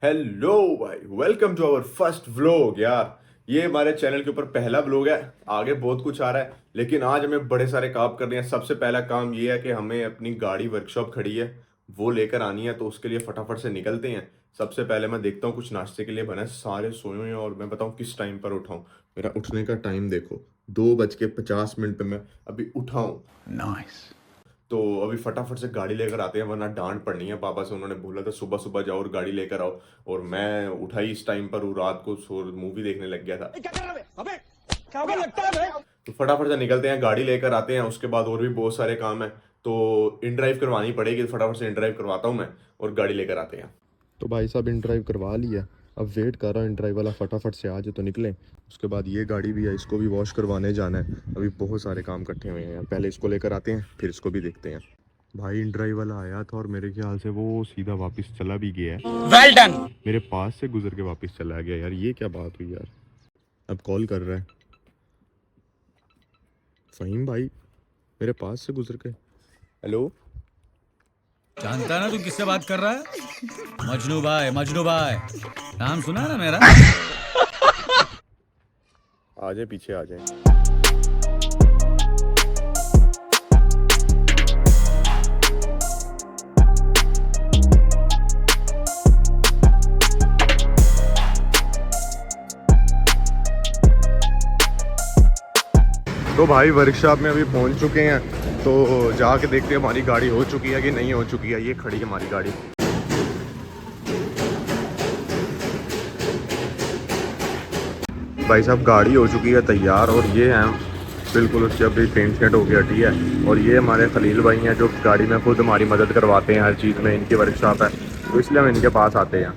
Hello भाई, welcome to our first vlog. यार ये हमारे चैनल के ऊपर पहला व्लॉग है। आगे बहुत कुछ आ रहा है, लेकिन आज हमें बड़े सारे काम करने हैं। सबसे पहला काम ये है कि हमें अपनी गाड़ी वर्कशॉप खड़ी है वो लेकर आनी है, तो उसके लिए फटाफट से निकलते हैं। सबसे पहले मैं देखता हूँ कुछ नाश्ते के लिए बना है। सारे सोए हुए हैं और मैं बताऊँ किस टाइम पर उठाऊँ। मेरा उठने का टाइम देखो, 2:50 पे मैं अभी उठाऊँ। तो अभी फटाफट से गाड़ी लेकर आते हैं, वरना डांट पड़नी है। पापा से उन्होंने बोला था सुबह सुबह जाओ और गाड़ी लेकर आओ, और मैं उठा ही इस टाइम पर हूँ। रात को सो मूवी देखने लग गया था। तो फटाफट से निकलते हैं, गाड़ी लेकर आते हैं। उसके बाद और भी बहुत सारे काम है, तो इन ड्राइव करवानी पड़ेगी। तो फटाफट से इन ड्राइव करवाता हूँ मैं और गाड़ी लेकर आते हैं। तो भाई साहब इन ड्राइव करवा लिया, अब वेट कर रहा हूँ इन ड्राइव वाला फटाफट से आ जाए तो निकले। उसके बाद ये गाड़ी भी है, इसको भी वॉश करवाने जाना है। अभी बहुत सारे काम इकट्ठे हुए हैं, पहले इसको लेकर आते हैं फिर इसको भी देखते हैं। भाई इन ड्राइव वाला आया था और मेरे ख्याल से वो सीधा वापस चला भी गया है। Well done. मेरे पास से गुजर के वापस चला गया यार, ये क्या बात हुई यार। अब कॉल कर रहा है फ़हीम भाई, मेरे पास से गुजर के। हेलो, जानता ना तू किससे बात कर रहा है? मजनू भाई, मजनू भाई नाम सुना है ना मेरा? आ जाए पीछे आ जाए। तो भाई वर्कशॉप में अभी पहुंच चुके हैं, तो जाके देखते हैं हमारी गाड़ी हो चुकी है कि नहीं हो चुकी है। ये खड़ी है हमारी गाड़ी। भाई साहब गाड़ी हो चुकी है तैयार, और ये हैं बिल्कुल उससे अभी पेंट शेंट हो गया हटी है। और ये हमारे खलील भाई हैं जो गाड़ी में खुद हमारी मदद करवाते हैं हर चीज़ में। इनकी वर्कशॉप है तो इसलिए हम इनके पास आते हैं।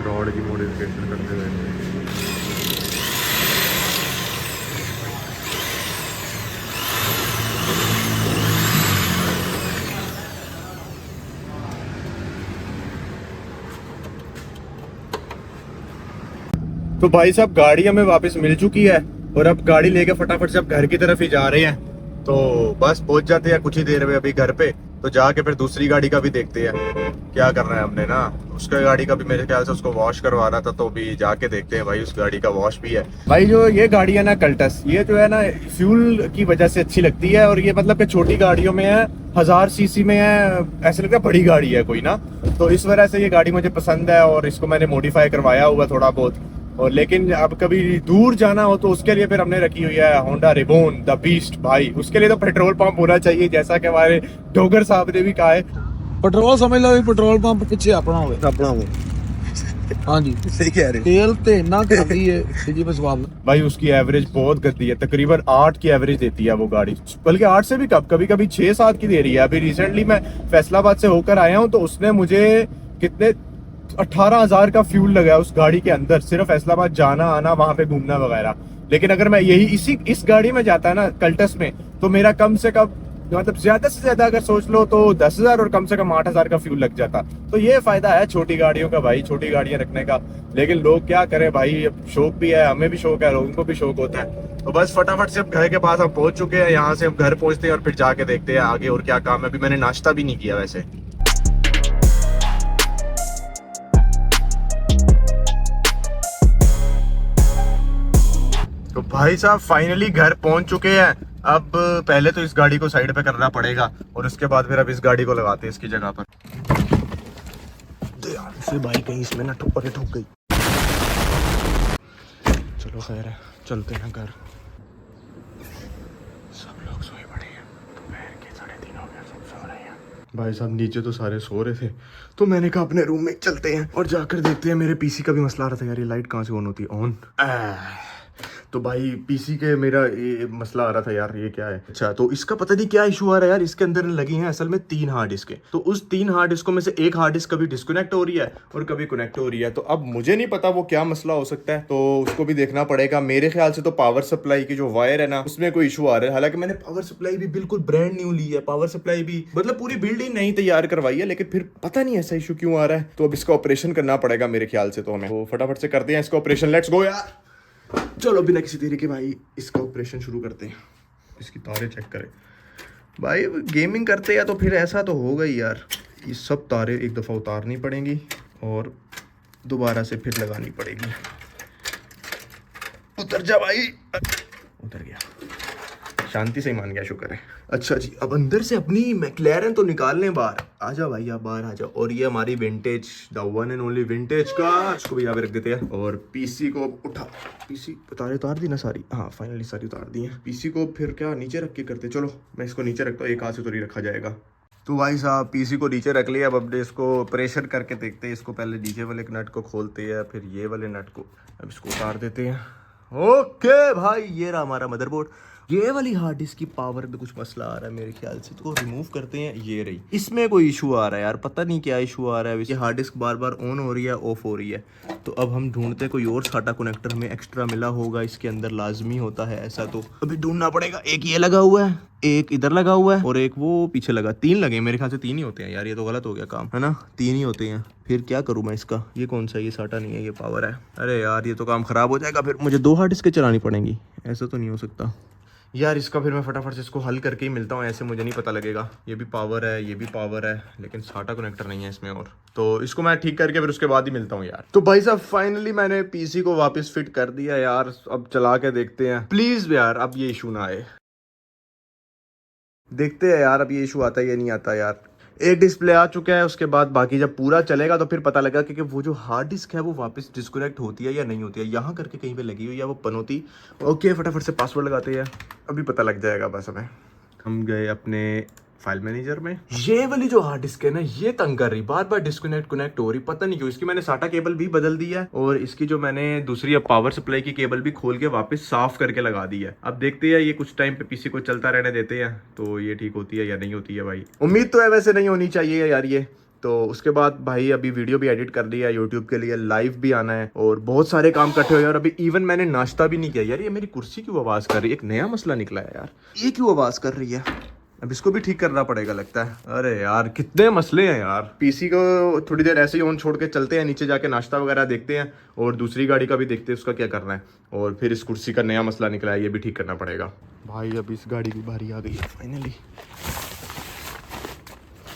रोड की मॉडिफिकेशन करते हुए तो भाई साहब गाड़ी हमें वापस मिल चुकी है, और अब गाड़ी लेके फटाफट से अब घर की तरफ ही जा रहे हैं। तो बस पहुंच जाते हैं कुछ ही देर में अभी घर पे। तो जाके फिर दूसरी गाड़ी का भी देखते हैं क्या करना है हमने ना। उसका गाड़ी का भी मेरे ख्याल से उसको वॉश करवाना था, तो अभी जाके देखते हैं। भाई उस गाड़ी का वॉश भी है। भाई जो ये गाड़ी है ना कल्टस, ये जो है ना फ्यूल की वजह से अच्छी लगती है, और ये मतलब कि छोटी गाड़ियों में है, 1000 सीसी में है, ऐसे लगता है बड़ी गाड़ी है कोई ना। तो इस वजह से ये गाड़ी मुझे पसंद है, और इसको मैंने मॉडिफाई करवाया हुआ थोड़ा बहुत। और लेकिन अब कभी दूर जाना हो तो उसके लिए फिर हमने रखी हुई है होंडा रिबोन द बीस्ट। भाई उसके लिए तो पेट्रोल पंप होना चाहिए, जैसा कि हमारे डोगर साहब ने भी कहा है। पेट्रोल समझ लो पेट्रोल पंप पीछे अपना हो। हाँ जी सही कह रहे तेल तो इन्ना करती है जी बस वाल। भाई उसकी एवरेज बहुत गंदी है, तकरीबन 8 की एवरेज देती है वो गाड़ी, बल्कि 8 से भी कभी कभी 6-7 की दे रही है। अभी रिसेंटली मैं फैसलाबाद से होकर आया हूँ, तो उसने मुझे कितने 18,000 का फ्यूल लगा उस गाड़ी के अंदर, सिर्फ फैसलाबाद जाना आना, वहां पे घूमना वगैरह। लेकिन अगर मैं यही इस गाड़ी में जाता ना कल्टस में, तो मेरा कम से कम मतलब ज्यादा से ज्यादा अगर सोच लो तो 10,000 और कम से कम 8,000 का फ्यूल लग जाता। तो ये फायदा है छोटी गाड़ियों का भाई, छोटी गाड़ियां रखने का। लेकिन लोग क्या करें भाई, अब शौक भी है, हमें भी शौक है, लोगों को भी शौक होता है। तो बस फटाफट से अब घर के पास हम पहुंच चुके हैं। यहाँ से हम घर पहुंचते हैं और फिर जाके देखते हैं आगे और क्या काम है। अभी मैंने नाश्ता भी नहीं किया वैसे। तो भाई साहब फाइनली घर पहुंच चुके हैं। अब पहले तो इस गाड़ी को साइड पे करना पड़ेगा, और उसके बाद फिर अब इस गाड़ी को लगाते हैं इसकी जगह पर। से भाई कहीं इसमें ना ठोक गई। चलो खैर है, चलते हैं घर। सब लोग सोए पड़े हैं, दोपहर के 3:30 हो गया, सब सो रहे हैं। भाई साहब नीचे तो सारे सो रहे थे, तो मैंने कहा अपने रूम में चलते हैं और जाकर देखते हैं। मेरे पीसी का भी मसला आ रहा था यार, ये लाइट कहाँ से ऑन होती है? ऑन। तो भाई पीसी के मेरा ये मसला आ रहा था यार, ये क्या है? अच्छा तो इसका पता नहीं क्या इशू आ रहा है यार। इसके अंदर लगी हैं असल में 3 हार्ड डिस्क। तो उस 3 हार्ड डिस्कों में से एक हार्ड डिस्क कभी डिस्कनेक्ट हो रही है और कभी कनेक्ट हो रही है। तो अब मुझे नहीं पता वो क्या मसला हो सकता है, तो उसको भी देखना पड़ेगा। मेरे ख्याल से तो पावर सप्लाई की जो वायर है ना, उसमें कोई इशू आ रहा है। हालांकि मैंने पावर सप्लाई भी बिल्कुल ब्रांड न्यू ली है, पावर सप्लाई भी मतलब पूरी बिल्डिंग नहीं तैयार करवाई है, लेकिन फिर पता नहीं ऐसा इशू क्यों आ रहा है। तो अब इसका ऑपरेशन करना पड़ेगा मेरे ख्याल से। तो हमें तो फटाफट से करते हैं इसका ऑपरेशन। लेट्स गो यार, चलो बिना किसी देरी के भाई इसका ऑपरेशन शुरू करते हैं। इसकी तारें चेक करें भाई गेमिंग करते हैं तो फिर ऐसा तो होगा ही यार। ये सब तारे एक दफ़ा उतारनी पड़ेंगी और दोबारा से फिर लगानी पड़ेगी। उतर जा भाई। उतर गया, शांति से ही मान गया, शुक्र है। अच्छा जी, अब अंदर से अपनी मैक्लेरन तो निकाल लें बाहर। आजा भाई आप बाहर आ जाओ। और ये हमारी vintage, the one and only vintage का, इसको भी यहाँ पे रख देते हैं। और पीसी को उठा, पीसी उतार दी ना सारी, हाँ फाइनली सारी उतार दी है। पीसी को फिर क्या नीचे रख के करते, चलो मैं इसको नीचे रखता हूँ, एक हाथ से तो नहीं रखा जाएगा। तो भाई साहब पीसी को नीचे रख लिया। अब अपने इसको प्रेशर करके देखते हैं। इसको पहले नीचे वाले नट को खोलते हैं, फिर ये वाले नट को, अब इसको उतार देते हैं। ओके भाई, ये रहा हमारा मदरबोर्ड। ये वाली हार्ड डिस्क की पावर में कुछ मसला आ रहा है मेरे ख्याल से, तो रिमूव करते हैं। ये रही, इसमें कोई इशू आ रहा है यार, पता नहीं क्या इशू आ रहा है। ये hard disk bar bar on हो रही है, ऑफ हो रही है। तो अब हम ढूंढते कोई और साटा कनेक्टर हमें एक्स्ट्रा मिला होगा इसके अंदर, लाजमी होता है ऐसा, तो अभी ढूंढना पड़ेगा। एक ये लगा हुआ है, एक इधर लगा हुआ है और एक वो पीछे लगा। 3 लगे मेरे ख्याल से, 3 ही होते हैं यार, ये तो गलत हो गया काम, है ना, 3 ही होते हैं। फिर क्या करूँ मैं इसका, ये कौन सा, ये साटा नहीं है, ये पावर है। अरे यार ये तो काम खराब हो जाएगा, फिर मुझे 2 हार्ड डिस्क चलानी पड़ेंगी, ऐसा तो नहीं हो सकता यार। इसका फिर मैं फटाफट से इसको हल करके ही मिलता हूँ, ऐसे मुझे नहीं पता लगेगा। ये भी पावर है, ये भी पावर है, लेकिन साटा कनेक्टर नहीं है इसमें। और तो इसको मैं ठीक करके फिर उसके बाद ही मिलता हूँ यार। तो भाई साहब फाइनली मैंने पीसी को वापस फिट कर दिया यार। अब चला के देखते हैं, प्लीज यार अब ये इशू ना आए। देखते हैं यार अब ये इशू आता है या नहीं आता यार। एक डिस्प्ले आ चुका है, उसके बाद बाकी जब पूरा चलेगा तो फिर पता लगा कि वो जो हार्ड डिस्क है वो वापस डिस्कनेक्ट होती है या नहीं होती है। यहाँ करके कहीं पे लगी हुई है वो पनौती। ओके फटाफट से पासवर्ड लगाते हैं, अभी पता लग जाएगा बस हमें। हम गए अपने फाइल मैनेजर में। ये वाली जो हार्ड डिस्क है ना, ये तंग कर रही, बार बार डिस्कनेक्ट कनेक्ट हो रही, पता नहीं क्यों। इसकी मैंने साटा केबल भी बदल दी है और इसकी जो मैंने दूसरी अब पावर सप्लाई की केबल भी खोल के वापस साफ करके लगा दी है। अब देखते हैं ये कुछ टाइम पे पीसी को चलता रहने देते हैं तो ये ठीक होती है या नहीं होती है भाई। उम्मीद तो है वैसे नहीं होनी चाहिए यार ये। तो उसके बाद भाई अभी वीडियो भी एडिट कर दी है यूट्यूब के लिए, लाइव भी आना है और बहुत सारे काम इकट्ठे हुए। और अभी इवन मैंने नाश्ता भी नहीं किया यार। ये मेरी कुर्सी क्यों आवाज कर रही है, एक नया मसला निकला है यार, ये क्यों आवाज कर रही है। अब इसको भी ठीक करना पड़ेगा लगता है। अरे यार कितने मसले हैं यार। पीसी को थोड़ी देर ऐसे ही ऑन छोड़ के चलते हैं, नीचे जाके नाश्ता वगैरह देखते हैं और दूसरी गाड़ी का भी देखते हैं उसका क्या करना है। और फिर इस कुर्सी का नया मसला निकला है, ये भी ठीक करना पड़ेगा भाई। अब इस गाड़ी की बारी आ गई है फाइनली।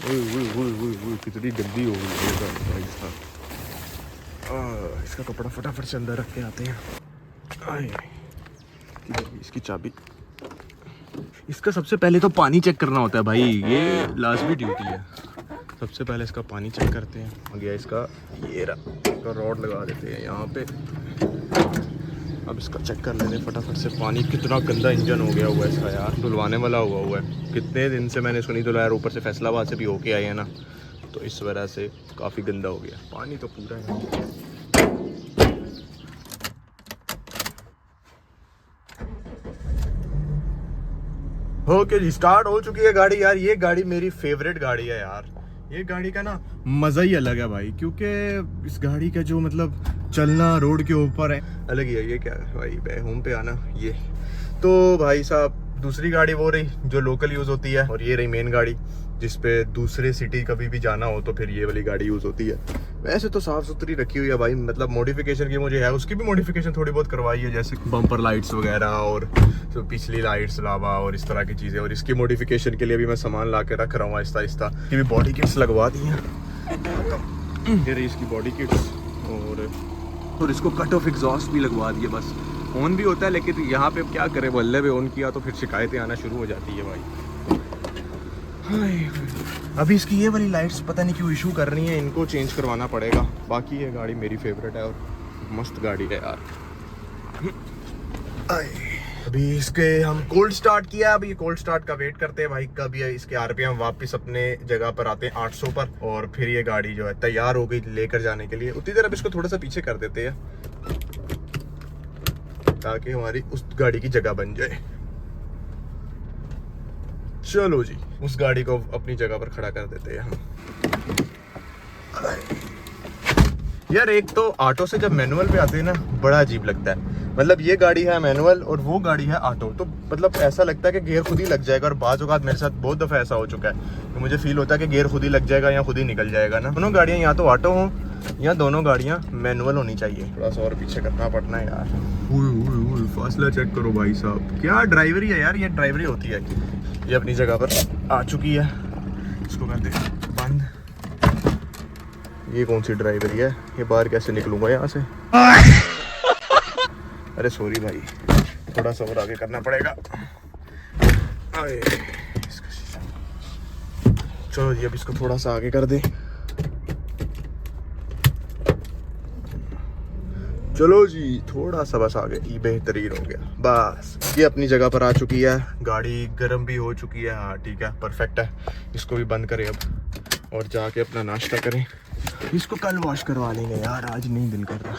कितनी गंदी हो गई है भाई साहब। इसका कपड़ा फटाफट से अंदर रख के आते हैं। इसकी चाबी, इसका सबसे पहले तो पानी चेक करना होता है भाई, ये लाजमी ड्यूटी है। सबसे पहले इसका पानी चेक करते हैं। हो गया इसका, ये इसका रॉड लगा देते हैं यहाँ पे। अब इसका चेक कर लेते हैं फटाफट से। पानी कितना गंदा इंजन हो गया हुआ है इसका यार, धुलवाने वाला हुआ है। कितने दिन से मैंने इसको नहीं धुलाया, ऊपर से फैसलाबाद से भी होके आए हैं ना, तो इस वजह से काफ़ी गंदा हो गया। पानी तो पूरा है। ओके जी, स्टार्ट हो चुकी है गाड़ी यार। ये गाड़ी मेरी फेवरेट गाड़ी है यार। ये गाड़ी का ना मज़ा ही अलग है भाई, क्योंकि इस गाड़ी का जो मतलब चलना रोड के ऊपर है अलग ही है। ये क्या है भाई, होम पे आना ये। तो भाई साहब दूसरी गाड़ी वो रही जो लोकल यूज़ होती है, और ये रही मेन गाड़ी जिस पे दूसरे सिटी कभी भी जाना हो तो फिर ये वाली गाड़ी यूज़ होती है। वैसे तो साफ़ सुथरी रखी हुई है भाई, मतलब मॉडिफिकेशन की मुझे है, उसकी भी मॉडिफिकेशन थोड़ी बहुत करवाई है, जैसे बम्पर लाइट्स वगैरह और तो पिछली लाइट्स लावा और इस तरह की चीज़ें। और इसकी मॉडिफिकेशन के लिए भी मैं सामान ला के रख रहा हूँ आहिस्ता आहिस्ता। ये भी बॉडी किट्स लगवा दी हैं, ये रही इसकी बॉडी किट्स। और इसको कट ऑफ एग्जॉस्ट भी लगवा दिए। बस ऑन भी होता है, लेकिन यहाँ पे क्या करें, बल्ले पे ऑन किया तो फिर शिकायतें आना शुरू हो जाती है भाई। अभी इसकी ये वाली लाइट्स पता नहीं क्यों इशू कर रही हैं, इनको चेंज करवाना पड़ेगा। बाकी ये गाड़ी मेरी फेवरेट है और मस्त गाड़ी है यार। अभी इसके हम कोल्ड स्टार्ट किया, अभी कोल्ड स्टार्ट का वेट करते हैं भाई। कब ये इसके आरपीएम वापस अपने जगह पर आते हैं 800 पर, और फिर ये गाड़ी जो है तैयार हो गई लेकर जाने के लिए। उतनी देर अब इसको थोड़ा सा पीछे कर देते हैं ताकि हमारी उस गाड़ी की जगह बन जाए। चलो जी, उस गाड़ी को अपनी जगह पर खड़ा कर देते हैं हम। यार एक तो ऑटो से जब मैनुअल पे आते हैं ना, बड़ा अजीब लगता है। मतलब ये गाड़ी है मैनुअल और वो गाड़ी है ऑटो, तो मतलब ऐसा लगता है कि गियर खुद ही लग जाएगा। और बाज़ औक़ात मेरे साथ बहुत दफ़ा ऐसा हो चुका है, तो मुझे फील होता है कि गियर खुद ही लग जाएगा या खुद ही निकल जाएगा ना। दोनों गाड़ियाँ या तो ऑटो हों या दोनों गाड़ियाँ मैनुअल होनी चाहिए। थोड़ा सा और पीछे करना पड़ना है यार। फासला चेक करो भाई साहब, क्या ड्राइवरी है यार, ये ड्राइवरी होती है। ये अपनी जगह पर आ चुकी है, इसको कर दे बंद। ये कौन सी ड्राइवरी है, ये बाहर कैसे निकलूंगा यहाँ से? अरे सॉरी भाई, थोड़ा सा और आगे करना पड़ेगा। अरे इसका शीशा, चलो जी अब इसको थोड़ा सा आगे कर दे। चलो जी थोड़ा सा बस आगे, ये बेहतरीन हो गया। बस ये अपनी जगह पर आ चुकी है, गाड़ी गर्म भी हो चुकी है। हाँ ठीक है, परफेक्ट है। इसको भी बंद करें अब और जाके अपना नाश्ता करें। इसको कल वॉश करवा लेंगे यार, आज नहीं दिल कर रहा।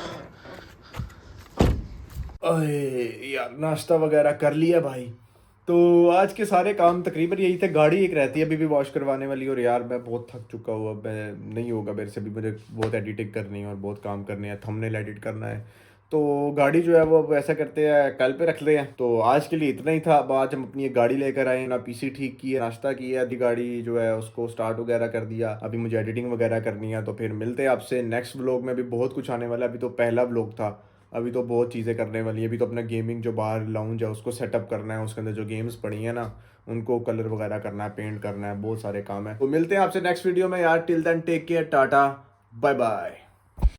अरे यार नाश्ता वगैरह कर लिया भाई, तो आज के सारे काम तकरीबन यही थे। गाड़ी एक रहती है अभी भी वॉश करवाने वाली, और यार मैं बहुत थक चुका हूँ, अब मैं नहीं होगा मेरे से भी, मुझे बहुत एडिटिंग करनी है और बहुत काम करने हैं, थंबनेल एडिट करना है। तो गाड़ी जो है वो अब ऐसा करते हैं कल पे रखते हैं। तो आज के लिए इतना ही था। अब आज हम अपनी एक गाड़ी लेकर आए ना, पीसी ठीक की है, नाश्ता किया, आधी गाड़ी जो है उसको स्टार्ट वगैरह कर दिया। अभी मुझे एडिटिंग वगैरह करनी है, तो फिर मिलते हैं आपसे नेक्स्ट व्लॉग में। भी बहुत कुछ आने वाला है, अभी तो पहला व्लॉग था, अभी तो बहुत चीज़ें करने वाली है। अभी तो अपना गेमिंग जो बाहर लाउंज है उसको सेटअप करना है, उसके अंदर जो गेम्स पड़ी है ना उनको कलर वगैरह करना है, पेंट करना है, बहुत सारे काम है। तो मिलते हैं आपसे नेक्स्ट वीडियो में यार। Till then take care, tata bye bye.